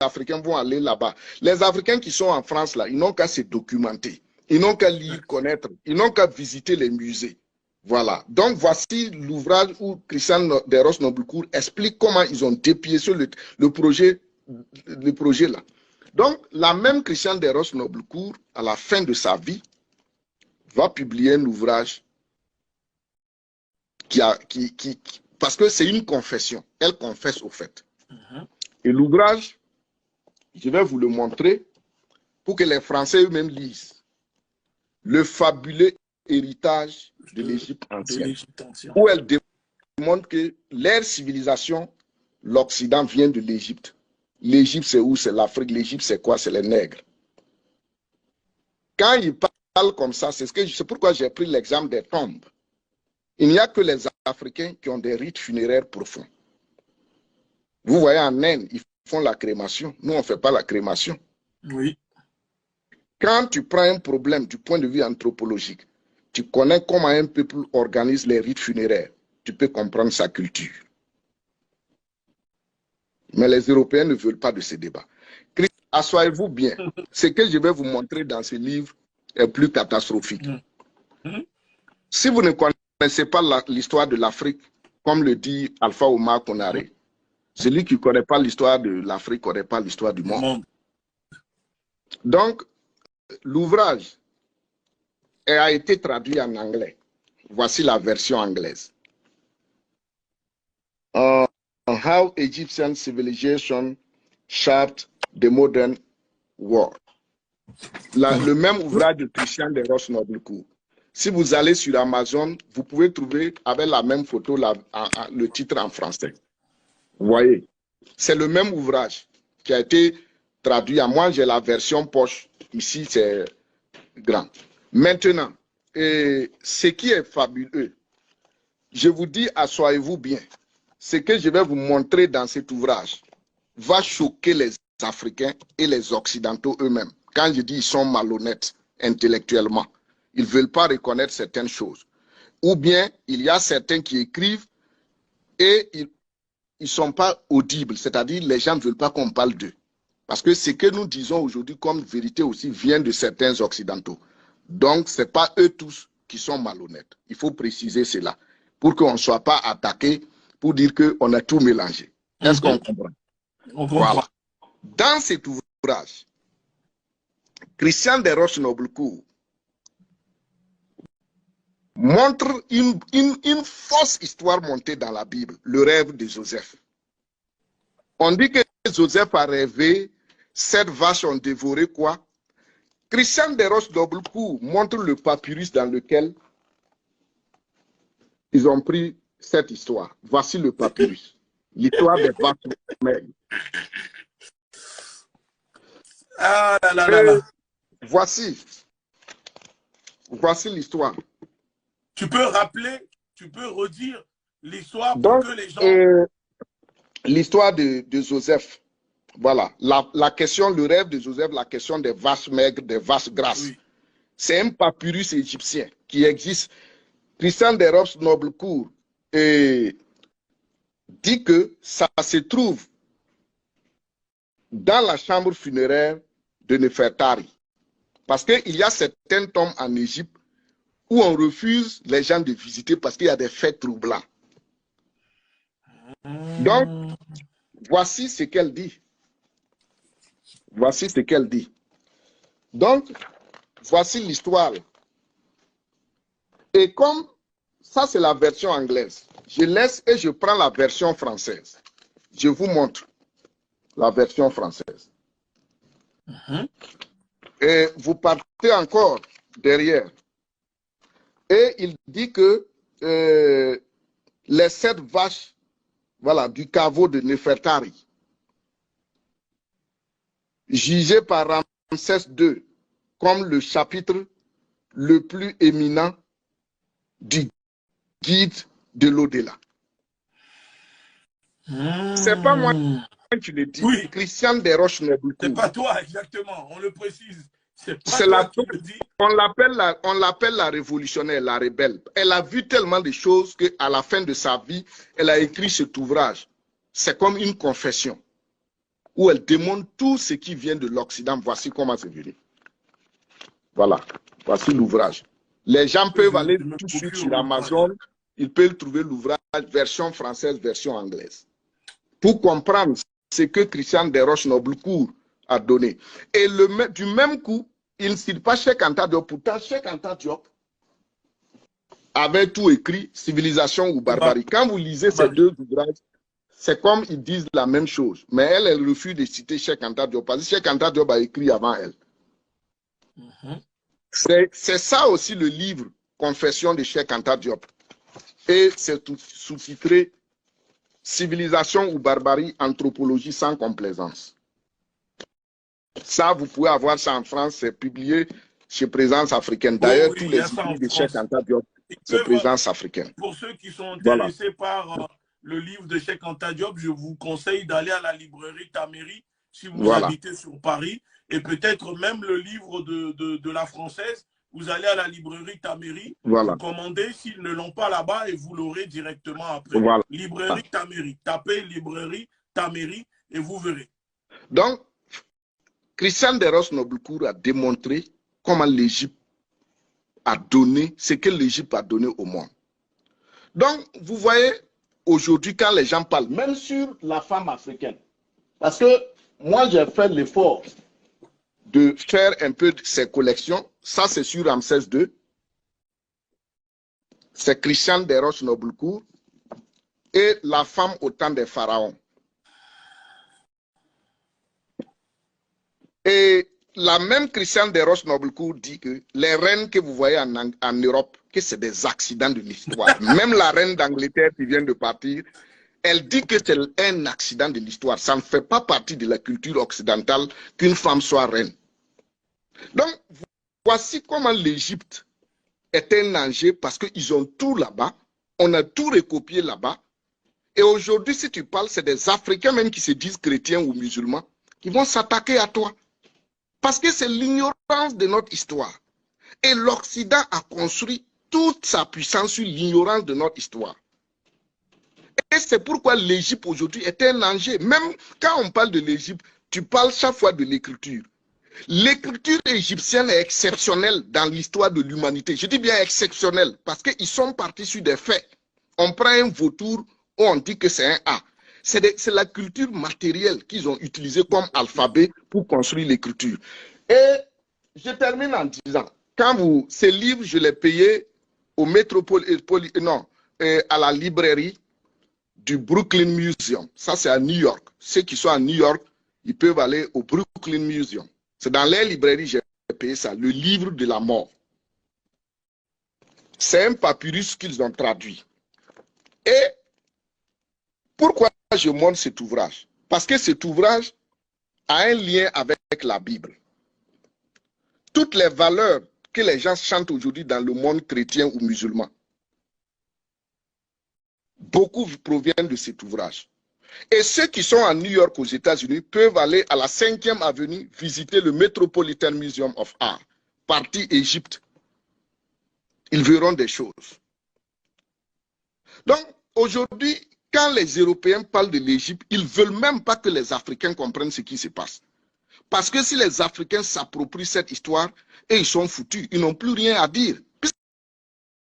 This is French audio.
Africains vont aller là-bas. Les Africains qui sont en France, là, ils n'ont qu'à se documenter. Ils n'ont qu'à lire, connaître. Ils n'ont qu'à visiter les musées. Voilà. Donc, voici l'ouvrage où Christian Desrosses Noblecourt explique comment ils ont dépiécé le projet là. Donc, la même Christian Desrosses Noblecourt, à la fin de sa vie, va publier un ouvrage parce que c'est une confession. Elle confesse au fait. Et l'ouvrage, je vais vous le montrer pour que les Français eux-mêmes lisent. Le fabuleux héritage de l'Égypte ancienne, où elle démontre que leur civilisation, l'Occident vient de l'Égypte. L'Égypte, c'est où? C'est l'Afrique. L'Égypte, c'est quoi? C'est les nègres. Quand ils parlent comme ça, c'est pourquoi j'ai pris l'exemple des tombes. Il n'y a que les Africains qui ont des rites funéraires profonds. Vous voyez, en Inde, ils font la crémation. Nous, on ne fait pas la crémation. Oui. Quand tu prends un problème du point de vue anthropologique, tu connais comment un peuple organise les rites funéraires, tu peux comprendre sa culture. Mais les Européens ne veulent pas de ces débats. Assoyez-vous bien. Ce que je vais vous montrer dans ce livre est plus catastrophique. Si vous ne connaissez pas l'histoire de l'Afrique, comme le dit Alpha Omar Konaré, celui qui ne connaît pas l'histoire de l'Afrique ne connaît pas l'histoire du monde. Donc, l'ouvrage a été traduit en anglais. Voici la version anglaise. How Egyptian Civilization Shaped the Modern World. Le même ouvrage de Christian Desrosses Noblecourt. Si vous allez sur Amazon, vous pouvez trouver avec la même photo le titre en français. Vous voyez, c'est le même ouvrage qui a été traduit. Moi, j'ai la version poche. Ici, c'est grand. Maintenant, ce qui est fabuleux, je vous dis, assoyez-vous bien. Ce que je vais vous montrer dans cet ouvrage va choquer les Africains et les Occidentaux eux-mêmes. Quand je dis ils sont malhonnêtes intellectuellement, ils ne veulent pas reconnaître certaines choses. Ou bien, il y a certains qui écrivent et ils ne sont pas audibles, c'est-à-dire les gens ne veulent pas qu'on parle d'eux. Parce que ce que nous disons aujourd'hui comme vérité aussi vient de certains Occidentaux. Donc, ce n'est pas eux tous qui sont malhonnêtes. Il faut préciser cela pour qu'on ne soit pas attaqué pour dire qu'on a tout mélangé. Est-ce qu'on comprend? On comprend. Voilà. Dans cet ouvrage, Christian Desrosses Noblecourt montre une fausse histoire montée dans la Bible, le rêve de Joseph. On dit que Joseph a rêvé, 7 vaches ont dévoré quoi? Christian Desrosses Noblecourt montre le papyrus dans lequel ils ont pris cette histoire. Voici le papyrus. L'histoire des vaches maigres. Ah là là là. Voici l'histoire. Tu peux rappeler, tu peux redire l'histoire pour que les gens... L'histoire de Joseph. Voilà. La question, le rêve de Joseph, la question des vaches maigres, des vaches grasses. Oui. C'est un papyrus égyptien qui existe. Christian Desrosses Noblecourt dit que ça se trouve dans la chambre funéraire de Nefertari. Parce qu'il y a certaines tombes en Égypte où on refuse les gens de visiter parce qu'il y a des faits troublants. Donc, voici ce qu'elle dit. Voici ce qu'elle dit. Donc, voici l'histoire. Et comme ça, c'est la version anglaise, je laisse et je prends la version française. Je vous montre la version française. Et vous partez encore derrière. Et il dit que les 7 vaches, voilà, du caveau de Nefertari, jugées par Ramsès II comme le chapitre le plus éminent du guide de l'au-delà. C'est pas moi qui le dis. Oui. Christian Desrosses Noblecourt. C'est pas toi, exactement. On le précise. C'est la qui le dit. On l'appelle la révolutionnaire, la rebelle. Elle a vu tellement de choses qu'à la fin de sa vie, elle a écrit cet ouvrage. C'est comme une confession. où elle démontre tout ce qui vient de l'Occident. Voici comment c'est venu. Voilà, voici l'ouvrage. Les gens peuvent aller tout de suite sur Amazon, ils peuvent trouver l'ouvrage version française, version anglaise, pour comprendre ce que Christian Desroches-Noblecourt a donné. Et du même coup, il ne cite pas Cheikh Anta Diop. Pourtant, Cheikh Anta Diop avait tout écrit, Civilisation ou Barbarie. Quand vous lisez ces deux ouvrages, c'est comme ils disent la même chose. Mais elle refuse de citer Cheikh Anta Diop, parce que Cheikh Anta Diop a écrit avant elle. C'est ça aussi le livre Confession de Cheikh Anta Diop. Et c'est sous-titré Civilisation ou Barbarie, anthropologie sans complaisance. Ça, vous pouvez avoir ça en France, c'est publié chez Présence africaine. D'ailleurs, tous les écrits de Cheikh Anta Diop, c'est Présence africaine. Pour ceux qui sont intéressés par le livre de Cheikh Anta Diop, je vous conseille d'aller à la librairie Taméry si vous habitez sur Paris. Et peut-être même le livre de la française, vous allez à la librairie Taméry, vous commandez s'ils ne l'ont pas là-bas et vous l'aurez directement après. Librairie Taméry. Tapez librairie Taméry et vous verrez. Donc, Christian Desroches-Noblecourt a démontré comment l'Égypte a donné ce que l'Égypte a donné au monde. Donc, vous voyez, aujourd'hui, quand les gens parlent, même sur la femme africaine, parce que moi, j'ai fait l'effort de faire un peu de ces collections. Ça, c'est sur Ramsès II. C'est Christian Desroches-Noblecourt et la femme au temps des pharaons. Et la même Christian Desroches-Noblecourt dit que les reines que vous voyez en Europe, que c'est des accidents de l'histoire. Même la reine d'Angleterre qui vient de partir, elle dit que c'est un accident de l'histoire. Ça ne fait pas partie de la culture occidentale qu'une femme soit reine. Donc, voici comment l'Égypte est un danger parce qu'ils ont tout là-bas. On a tout recopié là-bas. Et aujourd'hui, si tu parles, c'est des Africains même qui se disent chrétiens ou musulmans qui vont s'attaquer à toi. Parce que c'est l'ignorance de notre histoire. Et l'Occident a construit toute sa puissance sur l'ignorance de notre histoire. Et c'est pourquoi l'Égypte aujourd'hui est un danger. Même quand on parle de l'Égypte, tu parles chaque fois de l'écriture. L'écriture égyptienne est exceptionnelle dans l'histoire de l'humanité. Je dis bien exceptionnelle parce qu'ils sont partis sur des faits. On prend un vautour où on dit que c'est un A. C'est la culture matérielle qu'ils ont utilisée comme alphabet pour construire l'écriture. Et je termine en disant, ces livres, je les payais au à la librairie du Brooklyn Museum. Ça, c'est à New York. Ceux qui sont à New York, ils peuvent aller au Brooklyn Museum. C'est dans les librairies que j'ai payé ça, le livre de la mort. C'est un papyrus qu'ils ont traduit. Et pourquoi je montre cet ouvrage? Parce que cet ouvrage a un lien avec la Bible. Toutes les valeurs que les gens chantent aujourd'hui dans le monde chrétien ou musulman, beaucoup proviennent de cet ouvrage. Et ceux qui sont à New York aux États-Unis peuvent aller à la 5e avenue visiter le Metropolitan Museum of Art, partie Égypte. Ils verront des choses. Donc, aujourd'hui, quand les Européens parlent de l'Égypte, ils ne veulent même pas que les Africains comprennent ce qui se passe. Parce que si les Africains s'approprient cette histoire, et ils sont foutus, ils n'ont plus rien à dire.